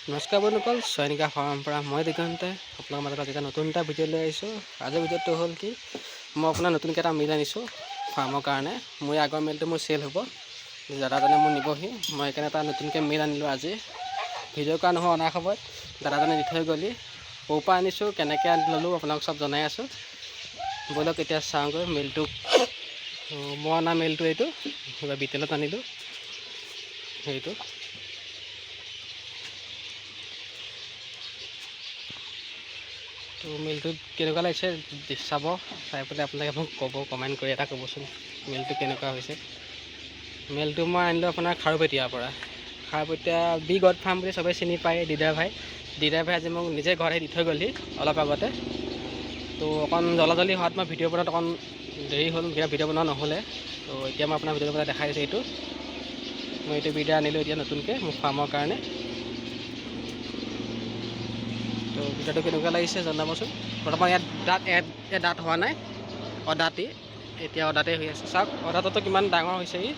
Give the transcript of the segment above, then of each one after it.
নমস্কাৰ বন্ধুসকল, চয়নিকা ফাৰ্মৰ পৰা মই দিগন্তে আপোনালোকৰ মাজত আজি এটা নতুন এটা ভিডিঅ' লৈ আহিছোঁ। আজিৰ ভিডিঅ'টো হ'ল কি, মই আপোনাৰ নতুনকৈ এটা মিল আনিছোঁ ফাৰ্মৰ কাৰণে। মোৰ আগৰ মিলটো মোৰ চেল হ'ব, দাদাজনে মোৰ নিবহি। মই সেইকাৰণে এটা নতুনকৈ মিল আনিলোঁ আজি। ভিডিঅ' কৰা নহয় অনা সময়ত দাদাজনে দি থৈ গ'লি। ক'ৰ পৰা আনিছোঁ, কেনেকৈ ল'লোঁ আপোনালোক চব জনাই আছোঁ। ব'লক এতিয়া চাওঁগৈ মিলটো। মই অনা মিলটো এইটো কিবা বিটেলত আনিলোঁ সেইটো। তো মিলটো কেনেকুৱা লাগিছে চাব, চাই পেলাই আপোনালোকে মোক ক'ব, কমেণ্ট কৰি এটা ক'বচোন মিলটো কেনেকুৱা হৈছে। মিলটো মই আনিলোঁ আপোনাৰ খাৰুপেটীয়াৰ পৰা। খাৰুপেটীয়া বি গড ফাৰ্ম বুলি চবেই চিনি পায় দিদাৰ ভাই আজি মোক নিজে ঘৰত দি থৈ গ'লহি অলপ আগতে। তো অকণ জলদি হোৱাত মই ভিডিঅ' বনোৱাত অকণ দেৰি হ'ল, ভিডিঅ' বনোৱা নহ'লে। তো এতিয়া মই আপোনাৰ ভিডিঅ' বনাই দেখাই দিছোঁ এইটো। মই এইটো বিধে আনিলোঁ এতিয়া নতুনকৈ মোৰ ফাৰ্মৰ কাৰণে। তো ভিডিঅ'টো কেনেকুৱা লাগিছে জনাবচোন। বৰ্তমান ইয়াত দাঁত হোৱা নাই, অদাতি এতিয়া অদাতে হৈ আছে। চাওক অদাটোতো কিমান ডাঙৰ হৈছে ই।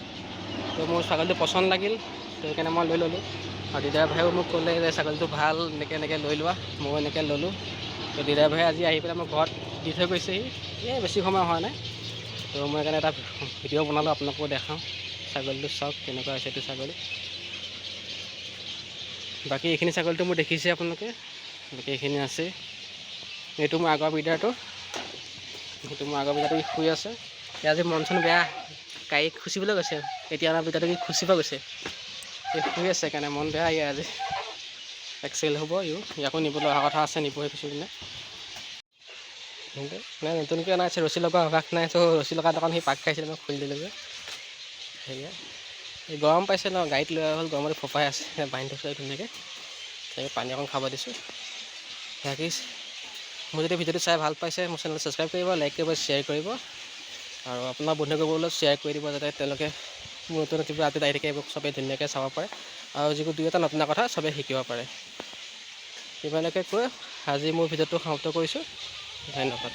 তো মোৰ ছাগলীটো পচন্দ লাগিল, তো সেইকাৰণে মই লৈ ল'লোঁ। আৰু দিদাৰ ভাইও মোক ক'লে যে ছাগলীটো ভাল, এনেকৈ লৈ লোৱা। ময়ো এনেকৈ ল'লোঁ। তো দিদাৰ ভাই আজি আহি পেলাই মোৰ ঘৰত দি থৈ গৈছেহি। বেছি সময় হোৱা নাই। তো মই সেইকাৰণে এটা ভিডিঅ' বনালোঁ আপোনালোকো দেখাওঁ। ছাগলীটো চাওক কেনেকুৱা হৈছে এইটো ছাগলী। বাকী এইখিনি ছাগলীটো মোৰ দেখিছে আপোনালোকে, বাকী এইখিনি আছে। এইটো মোৰ আগৰ বিডাৰটো, শুই আছে। আজি মন চন বেয়া, গাড়ী খুচিবলৈ গৈছে। এতিয়া আমাৰ বিডাৰটো খুচিব গৈছে, শুই আছে সেইকাৰণে মন বেয়া ইয়াৰ আজি। এক্সেল হ'ব ইয়াকো নিবলৈ অহা কথা আছে, নিবহি কিছুদিনে। নাই নতুনকৈ অনা আছে, ৰছী লগা অভ্যাস নাই। তো ৰছী লগা দোকান সি পাক খাইছিলে, মই খুলি দিলোঁগৈ। সেয়া এই গৰম পাইছে ন, গাড়ীত লৈ হ'ল, গৰমতে ফপাই আছে। বান্ধি থৈছোঁ ধুনীয়াকৈ, তাকে পানী অকণ খাব দিছোঁ। বাকী মোৰ যদি ভিডিঅ'টো চাই ভাল পাইছে, মোৰ চেনেলটো ছাবস্ক্ৰাইব কৰিব, লাইক কৰিব, শ্বেয়াৰ কৰিব। আৰু আপোনাৰ বন্ধুসকলক শ্বেয়াৰ কৰি দিব, যাতে তেওঁলোকে মোৰ নতুন যিবোৰ আপডেট আহি থাকে এইবোৰ চবেই ধুনীয়াকৈ চাব পাৰে। আৰু যিবোৰ দুই এটা নতুন কথা চবেই শিকিব পাৰে। ইমানকে কৈ আজি মোৰ ভিডিঅ'টো সমাপ্ত কৰিছোঁ। ধন্যবাদ।